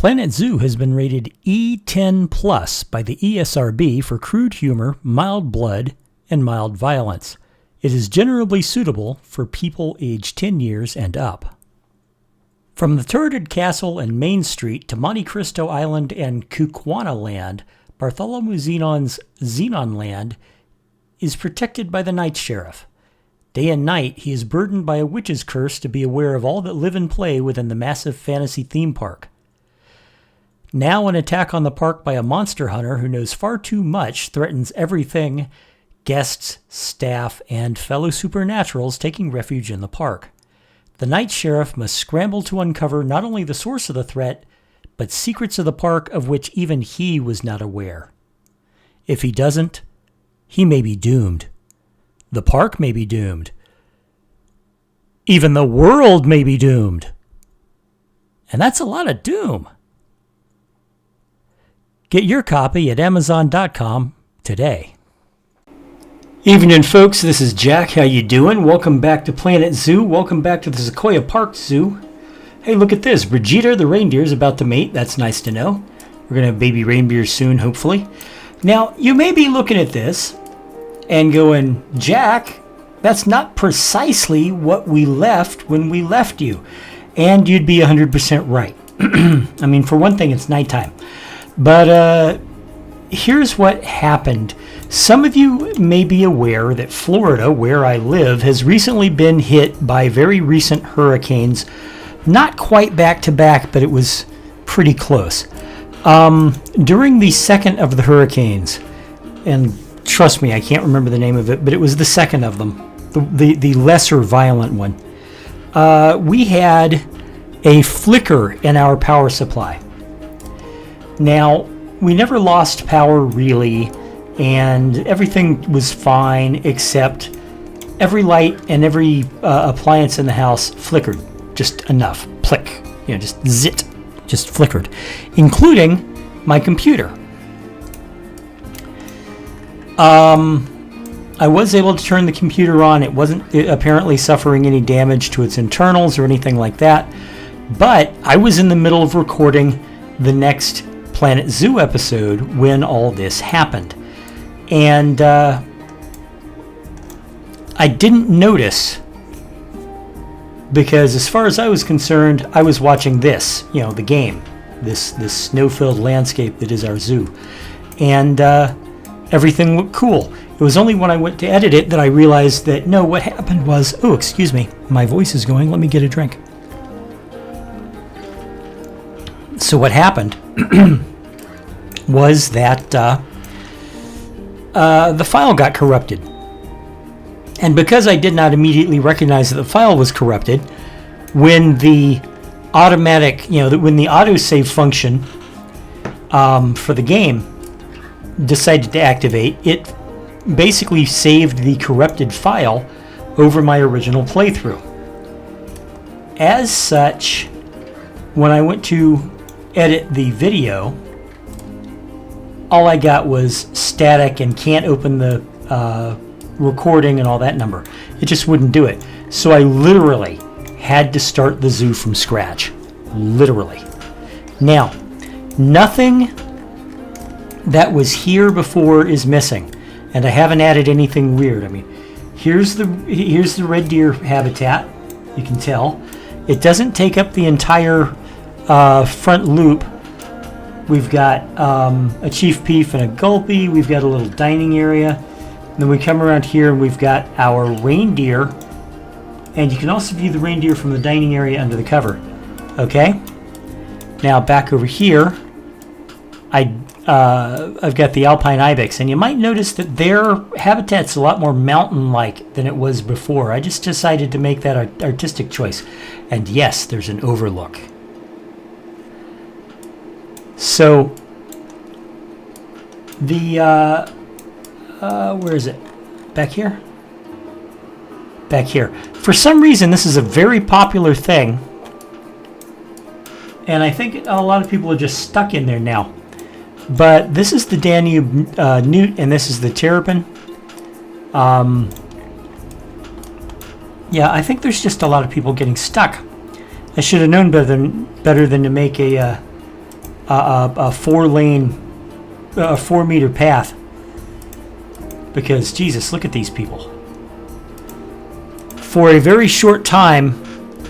Planet Zoo has been rated E10 Plus by the ESRB for crude humor, mild blood, and mild violence. It is generally suitable for people aged 10 years and up. From the turreted castle and Main Street to Monte Cristo Island and Kukwana Land, Bartholomew Zenon's Zenon Land is protected by the Night Sheriff. Day and night, he is burdened by a witch's curse to be aware of all that live and play within the massive fantasy theme park. Now an attack on the park by a monster hunter who knows far too much threatens everything, guests, staff, and fellow supernaturals taking refuge in the park. The Night Sheriff must scramble to uncover not only the source of the threat, but secrets of the park of which even he was not aware. If he doesn't, he may be doomed. The park may be doomed. Even the world may be doomed. And that's a lot of doom. Get your copy at Amazon.com today. Evening, folks. This is Jack. How you doing? Welcome back to Planet Zoo. Welcome back to the Sequoia Park Zoo. Hey, look at this. Brigitte the reindeer is about to mate. That's nice to know. We're going to have baby reindeers soon, hopefully. Now, you may be looking at this and going, Jack, that's not precisely what we left when we left you. And you'd be 100% right. I mean, for one thing, it's nighttime. But here's what happened. Some of you may be aware that Florida, where I live, has recently been hit by very recent hurricanes. Not quite back to back, but it was pretty close. During the second of the hurricanes, and trust me, I can't remember the name of it, but it was the second of them, the lesser violent one. We had a flicker in our power supply. Now, we never lost power really, and everything was fine except every light and every appliance in the house flickered just enough. Plick. Just zit. Just flickered. Including my computer. I was able to turn the computer on. It wasn't apparently suffering any damage to its internals or anything like that. But I was in the middle of recording the next Planet Zoo episode when all this happened. And I didn't notice because as far as I was concerned, I was watching this, the game, this snow-filled landscape that is our zoo. And everything looked cool. It was only when I went to edit it that I realized that, no, what happened was, oh, excuse me, my voice is going, let me get a drink. So what happened was that the file got corrupted. And because I did not immediately recognize that the file was corrupted, when the automatic, when the autosave function for the game decided to activate, it basically saved the corrupted file over my original playthrough. As such, when I went to edit the video, all I got was static and can't open the recording and all that number. It just wouldn't do it. So I literally had to start the zoo from scratch. Literally. Now, nothing that was here before is missing, and I haven't added anything weird. I mean, here's the red deer habitat. You can tell it doesn't take up the entire front loop. We've got a chief peef and a gulpy. We've got a little dining area. And then we come around here and we've got our reindeer. And you can also view the reindeer from the dining area under the cover. Okay? Now back over here, I've got the alpine ibex. And you might notice that their habitat's a lot more mountain-like than it was before. I just decided to make that artistic choice. And yes, there's an overlook. So, the, where is it? Back here? Back here. For some reason, this is a very popular thing. And I think a lot of people are just stuck in there now. But this is the Danube newt, and this is the terrapin. Yeah, I think there's just a lot of people getting stuck. I should have known better than to make a a 4-meter path, because Jesus, look at these people. For a very short time,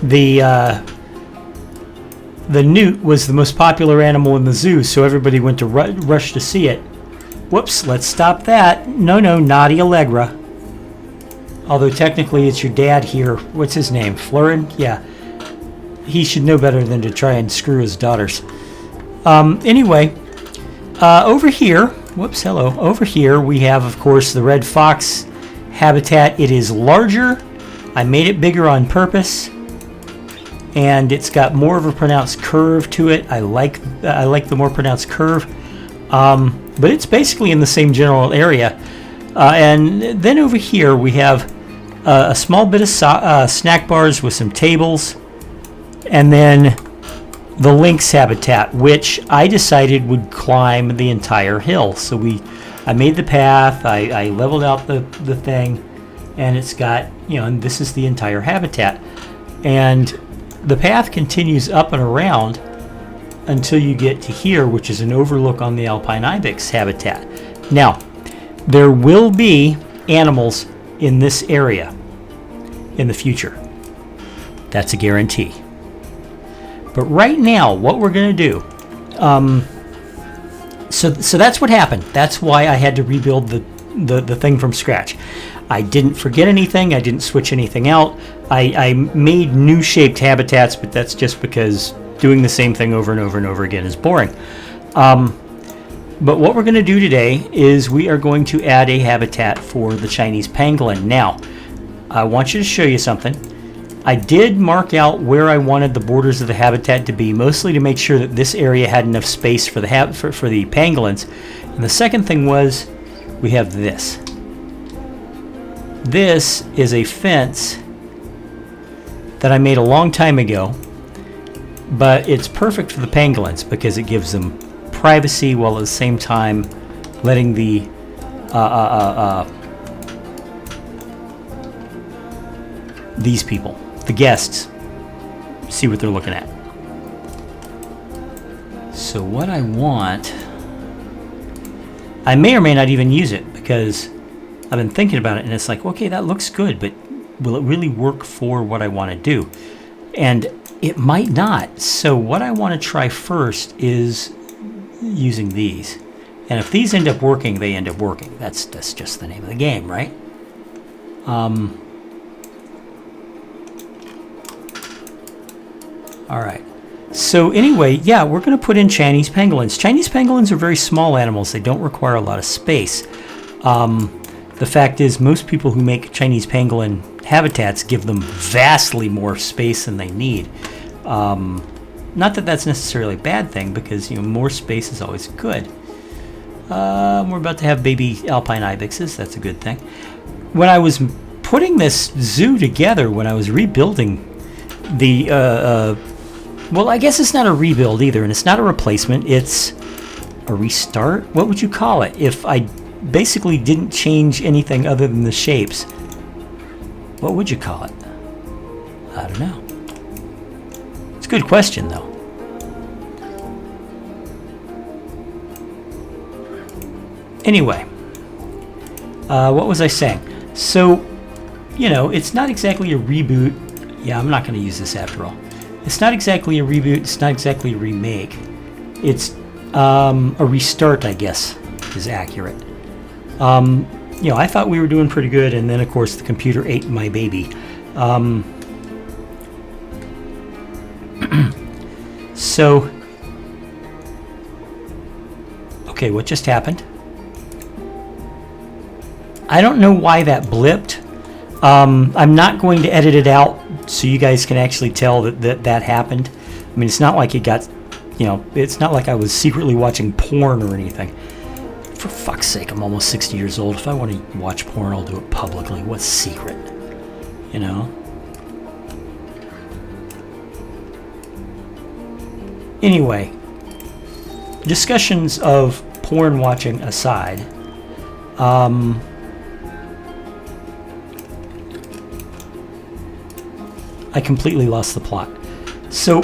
the newt was the most popular animal in the zoo, so everybody went to rush to see it. Whoops, let's stop that. No, naughty Allegra. Although technically it's your dad here. What's his name? Florin? Yeah. He should know better than to try and screw his daughters. Anyway, over here, whoops, hello. Over here we have, of course, the red fox habitat. It is larger. I made it bigger on purpose. And it's got more of a pronounced curve to it. I like the more pronounced curve. But it's basically in the same general area. And then over here we have a small bit of snack bars with some tables. And then the lynx habitat, which I decided would climb the entire hill. So I made the path, I leveled out the thing, and it's got, and this is the entire habitat. And the path continues up and around until you get to here, which is an overlook on the alpine ibex habitat. Now, there will be animals in this area in the future. That's a guarantee. But right now, what we're going to do, so that's what happened. That's why I had to rebuild the thing from scratch. I didn't forget anything. I didn't switch anything out. I made new shaped habitats, but that's just because doing the same thing over and over and over again is boring. But what we're going to do today is we are going to add a habitat for the Chinese pangolin. Now, I want you to show you something. I did mark out where I wanted the borders of the habitat to be, mostly to make sure that this area had enough space for the for the pangolins. And the second thing was, we have this. This is a fence that I made a long time ago, but it's perfect for the pangolins because it gives them privacy while at the same time letting the these people, the guests, see what they're looking at. So what I want, I may or may not even use it because I've been thinking about it and it's like, okay, that looks good, but will it really work for what I want to do? And it might not. So what I want to try first is using these. And if these end up working, they end up working. That's just the name of the game, right? All right. So anyway, yeah, we're going to put in Chinese pangolins. Chinese pangolins are very small animals. They don't require a lot of space. The fact is, most people who make Chinese pangolin habitats give them vastly more space than they need. Not that that's necessarily a bad thing, because more space is always good. We're about to have baby alpine ibexes. That's a good thing. When I was putting this zoo together, when I was rebuilding the well, I guess it's not a rebuild either, and it's not a replacement. It's a restart. What would you call it if I basically didn't change anything other than the shapes? What would you call it? I don't know. It's a good question, though. Anyway, what was I saying? So, it's not exactly a reboot. Yeah, I'm not going to use this after all. It's not exactly a reboot. It's not exactly a remake. It's a restart, I guess, is accurate. I thought we were doing pretty good, and then, of course, the computer ate my baby. So, okay, what just happened? I don't know why that blipped. I'm not going to edit it out so you guys can actually tell that happened. I mean, it's not like it got, it's not like I was secretly watching porn or anything. For fuck's sake, I'm almost 60 years old. If I want to watch porn, I'll do it publicly. What's secret? Anyway, discussions of porn watching aside, I completely lost the plot. So,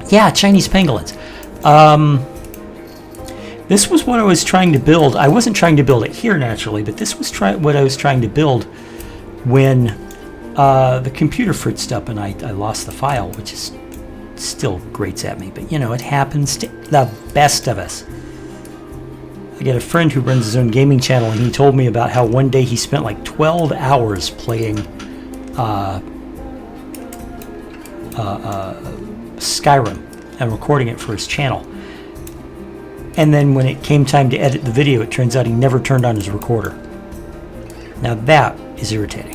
yeah, Chinese pangolins. This was what I was trying to build. I wasn't trying to build it here naturally, but this was what I was trying to build when the computer fritzed up and I lost the file, which is still grates at me. But you know, it happens to the best of us. I get a friend who runs his own gaming channel, and he told me about how one day he spent like 12 hours playing Skyrim and recording it for his channel. And then when it came time to edit the video, it turns out he never turned on his recorder. Now that is irritating.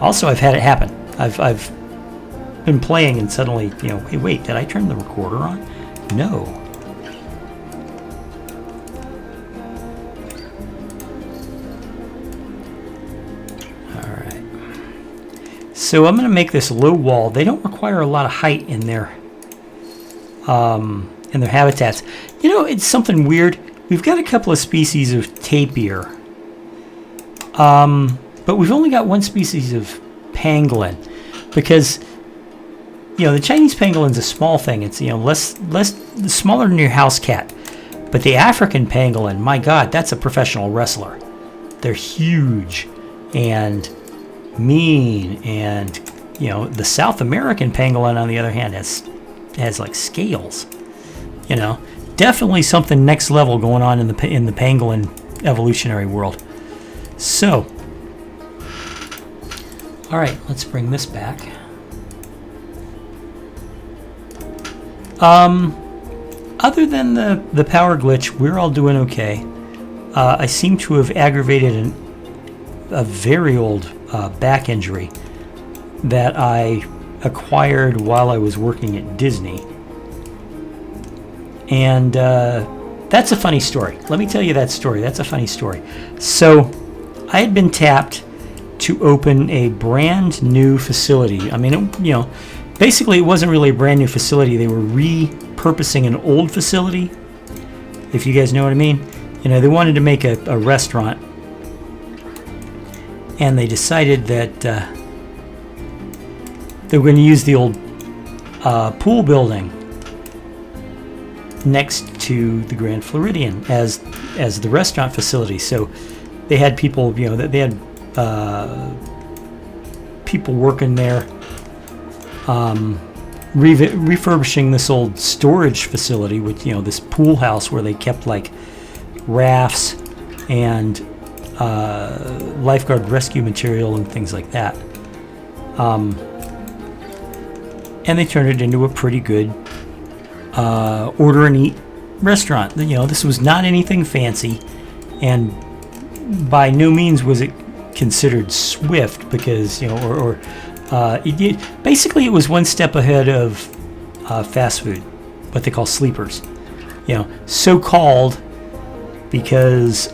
Also, I've had it happen. I've been playing and suddenly, you know, hey, wait, did I turn the recorder on? No. All right. So I'm going to make this low wall. They don't require a lot of height in their habitats. You know, it's something weird. We've got a couple of species of tapir, but we've only got one species of pangolin, because you know the Chinese pangolin's a small thing. It's, you know, less smaller than your house cat, but the African pangolin, my God, that's a professional wrestler. They're huge and mean, and you know the South American pangolin, on the other hand, has like scales. You know, definitely something next level going on in the pangolin evolutionary world. So, all right, let's bring this back. Other than the power glitch, we're all doing okay. I seem to have aggravated a very old back injury that I acquired while I was working at Disney. And that's a funny story. Let me tell you that story. That's a funny story. So I had been tapped to open a brand new facility. I mean, you know, basically it wasn't really a brand new facility. They were repurposing an old facility, if you guys know what I mean. You know, they wanted to make a restaurant, and they decided that they were going to use the old pool building next to the Grand Floridian as the restaurant facility. So they had people, you know, they had people working there, refurbishing this old storage facility with, you know, this pool house where they kept like rafts and lifeguard rescue material and things like that. And they turned it into a pretty good order and eat restaurant. You know, this was not anything fancy, and by no means was it considered swift, because, you know, basically it was one step ahead of fast food, what they call sleepers. You know, so called because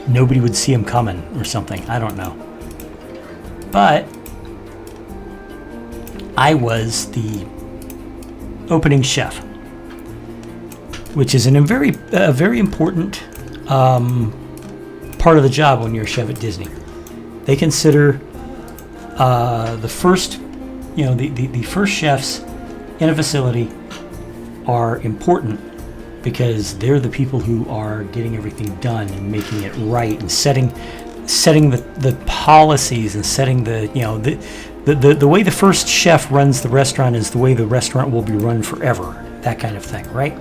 nobody would see them coming or something. I don't know, but I was the opening chef, which is a very important part of the job when you're a chef at Disney. They consider the first, you know, the first chefs in a facility are important, because they're the people who are getting everything done and making it right and setting the policies and setting the, you know, the way the first chef runs the restaurant is the way the restaurant will be run forever, that kind of thing, right?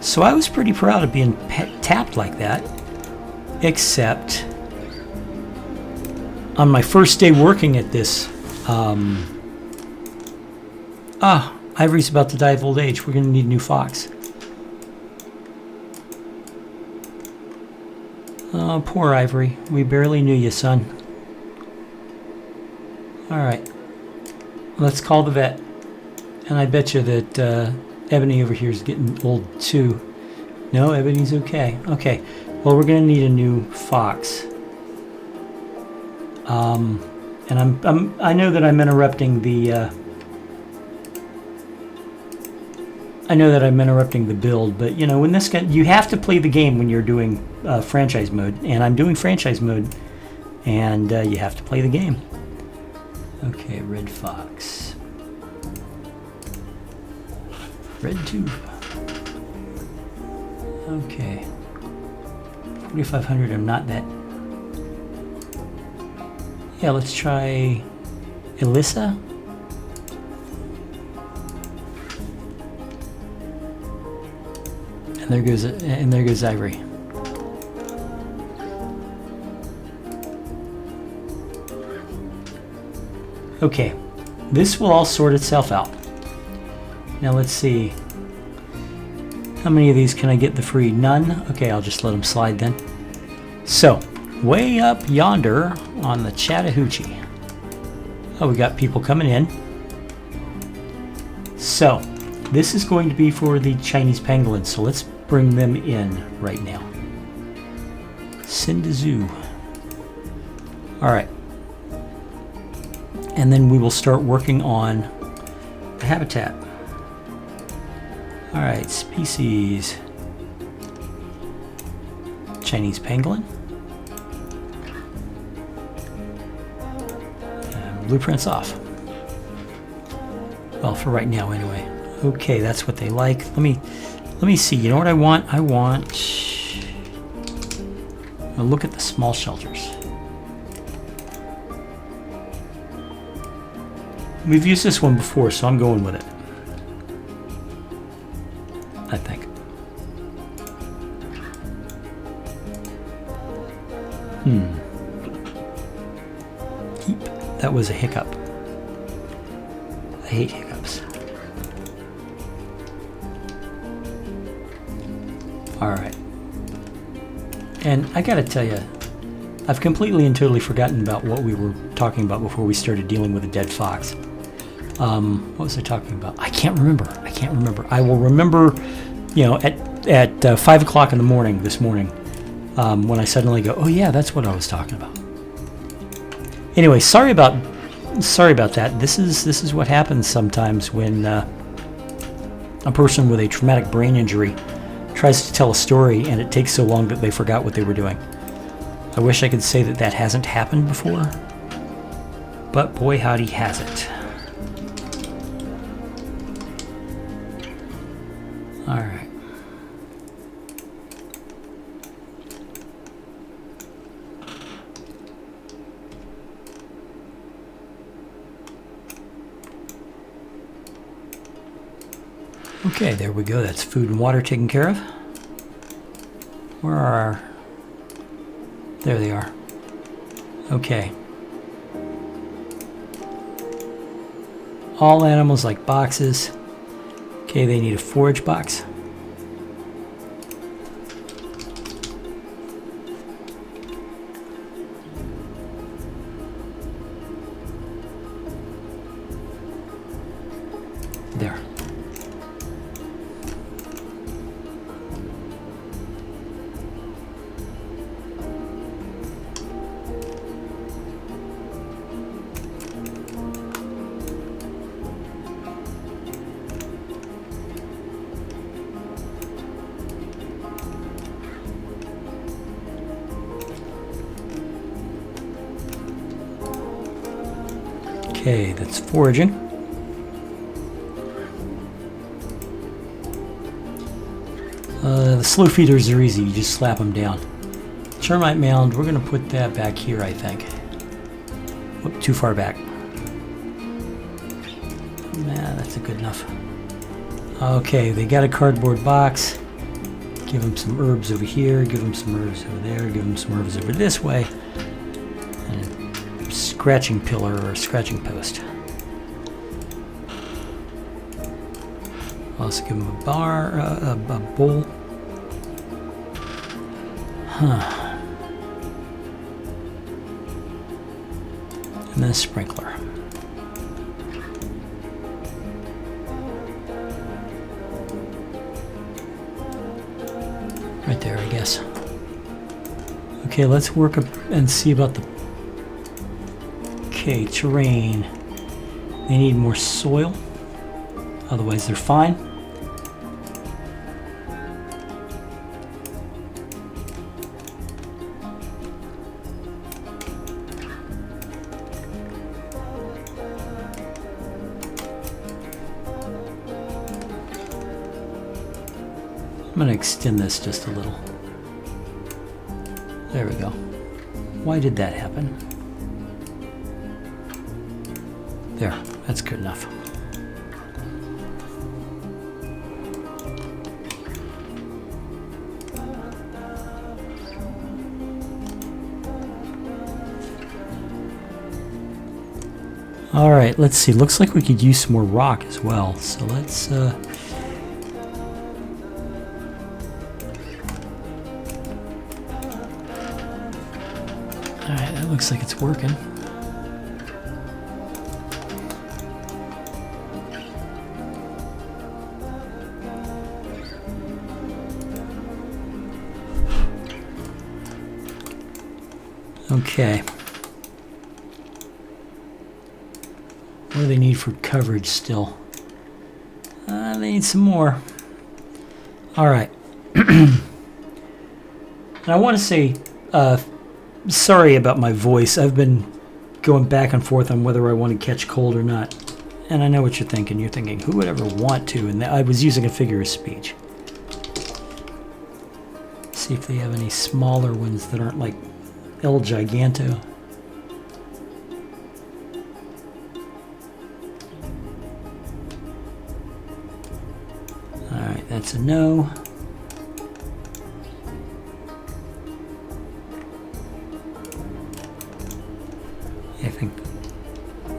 So I was pretty proud of being tapped like that, except on my first day working at this, Ivory's about to die of old age. We're going to need a new fox. Oh, poor Ivory. We barely knew you, son. All right. Let's call the vet. And I bet you that Ebony over here is getting old too. No, Ebony's okay. Okay. Well, we're going to need a new fox. And I know that I'm interrupting the build, but you know, when this guy, you have to play the game when you're doing franchise mode, and I'm doing franchise mode, and you have to play the game. Okay, red fox. Red tube. Okay. 4,500, I'm not that. Yeah, let's try Elissa. And there goes Ivory. Okay, this will all sort itself out. Now let's see. How many of these can I get the free? None? Okay, I'll just let them slide then. So, way up yonder on the Chattahoochee. Oh, we got people coming in. So, this is going to be for the Chinese pangolins, so let's bring them in right now. Send to zoo. Alright. And then we will start working on the habitat. Alright, species. Chinese pangolin. And blueprints off. Well, for right now anyway. Okay, that's what they like. Let me see. You know what I want? I'll look at the small shelters. We've used this one before, so I'm going with it. I think. Heap. That was a hiccup. I hate hiccups. Alright. And I gotta tell you, I've completely and totally forgotten about what we were talking about before we started dealing with a dead fox. What was I talking about? I can't remember. I will remember, you know, at 5 o'clock in the morning this morning, when I suddenly go, oh yeah, that's what I was talking about. Anyway, sorry about that. This is what happens sometimes when a person with a traumatic brain injury tries to tell a story and it takes so long that they forgot what they were doing. I wish I could say that hasn't happened before, but boy howdy has it. All right. Okay, there we go. That's food and water taken care of. Where are our... There they are. Okay. All animals like boxes. Okay, they need a forage box. There. Okay, that's foraging. The slow feeders are easy, you just slap them down. Termite mound, we're going to put that back here, I think. Whoop, too far back. Nah, that's good enough. Okay, they got a cardboard box. Give them some herbs over here, give them some herbs over there, give them some herbs over this way. Scratching pillar or scratching post. I'll also give them a bar, a bowl. Huh. And then a sprinkler. Right there, I guess. Okay, let's work up and see about the... Okay, terrain. They need more soil. Otherwise, they're fine. I'm going to extend this just a little. There we go. Why did that happen? There, that's good enough. All right, let's see. Looks like we could use some more rock as well. So let's all right, that looks like it's working. Okay. What do they need for coverage still? They need some more. All right. And I want to say, sorry about my voice. I've been going back and forth on whether I want to catch cold or not. And I know what you're thinking. You're thinking, who would ever want to? And I was using a figure of speech. See if they have any smaller ones that aren't like El Giganto. Alright, that's a no.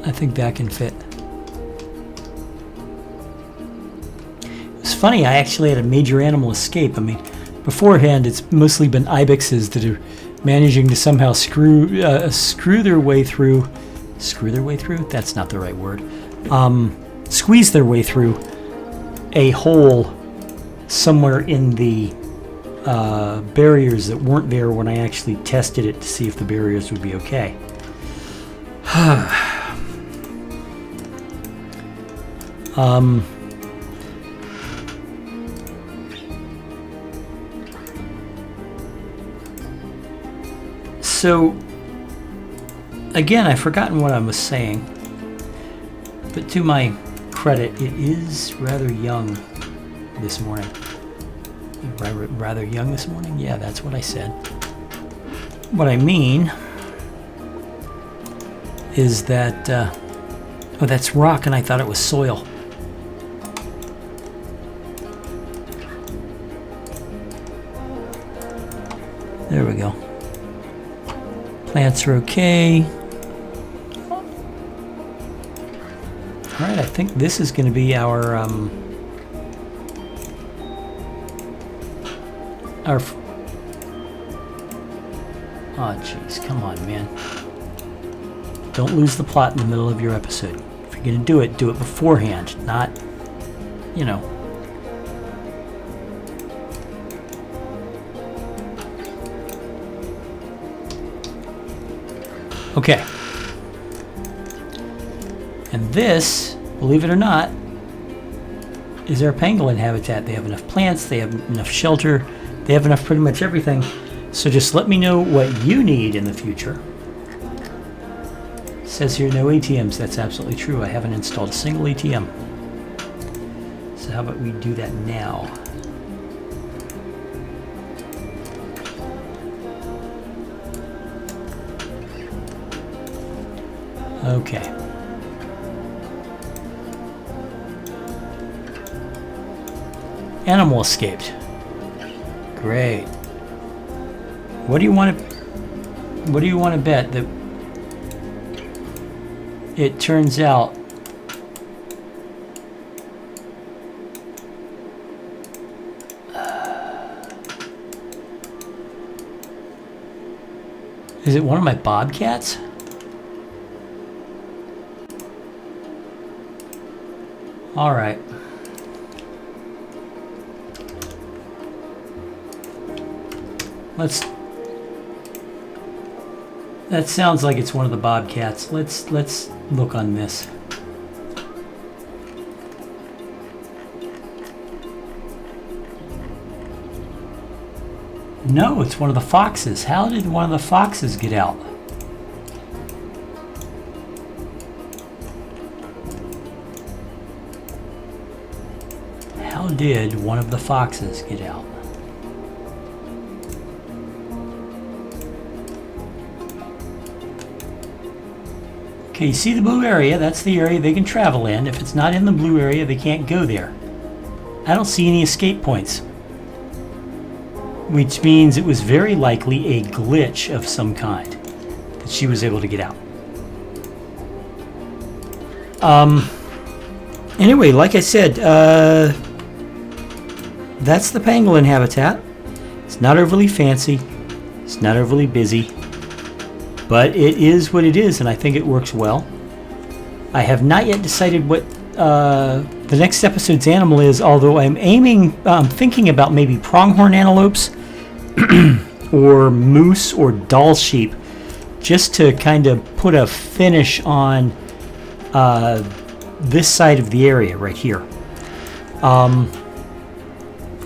I think that can fit. It's funny, I actually had a major animal escape. I mean, beforehand it's mostly been ibexes that are managing to somehow screw their way through. Screw their way through? That's not the right word. Squeeze their way through a hole somewhere in the barriers that weren't there when I actually tested it to see if the barriers would be okay. So again, I've forgotten what I was saying, but to my credit, it is rather young this morning. Rather young this morning? Yeah, that's what I said. What I mean is that, oh, that's rock and I thought it was soil. There we go. Plants are okay. All right, I think this is going to be our oh jeez, come on, man. Don't lose the plot in the middle of your episode. If you're going to do it beforehand, not, you know. Okay. And this, believe it or not, is our pangolin habitat. They have enough plants, they have enough shelter, they have enough pretty much everything. So just let me know what you need in the future. It says here no ATMs. That's absolutely true. I haven't installed a single ATM. So how about we do that now? Okay. Animal escaped. Great. What do you want to bet that it turns out is it one of my bobcats? All right. That sounds like it's one of the bobcats. Let's look on this. No, it's one of the foxes. How did one of the foxes get out? How did one of the foxes get out? Okay, you see the blue area? That's the area they can travel in. If it's not in the blue area, they can't go there. I don't see any escape points, which means it was very likely a glitch of some kind that she was able to get out. Anyway, like I said, that's the pangolin habitat. It's not overly fancy. It's not overly busy. But it is what it is, and I think it works well. I have not yet decided what the next episode's animal is, although I'm thinking about maybe pronghorn antelopes or moose or Dall sheep, just to kind of put a finish on this side of the area right here.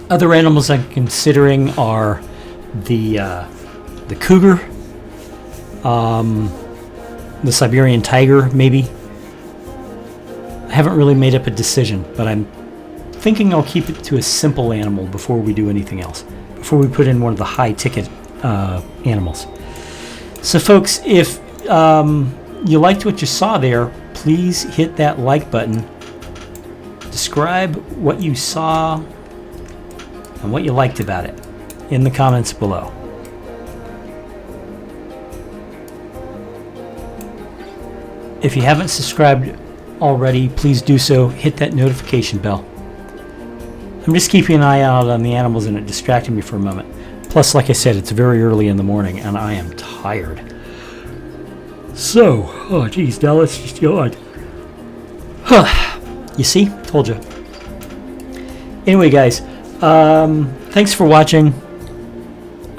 Other animals I'm considering are the cougar, the Siberian tiger, maybe. I haven't really made up a decision, but I'm thinking I'll keep it to a simple animal before we do anything else, before we put in one of the high-ticket animals. So folks, if you liked what you saw there, please hit that like button. Describe what you saw and what you liked about it in the comments below. If you haven't subscribed already, please do so. Hit that notification bell. I'm just keeping an eye out on the animals, and it distracted me for a moment. Plus, like I said, it's very early in the morning and I am tired. So, oh geez, now let's just go on. You see? Told you. Anyway, guys, thanks for watching.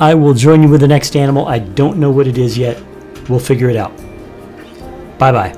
I will join you with the next animal. I don't know what it is yet. We'll figure it out. Bye-bye.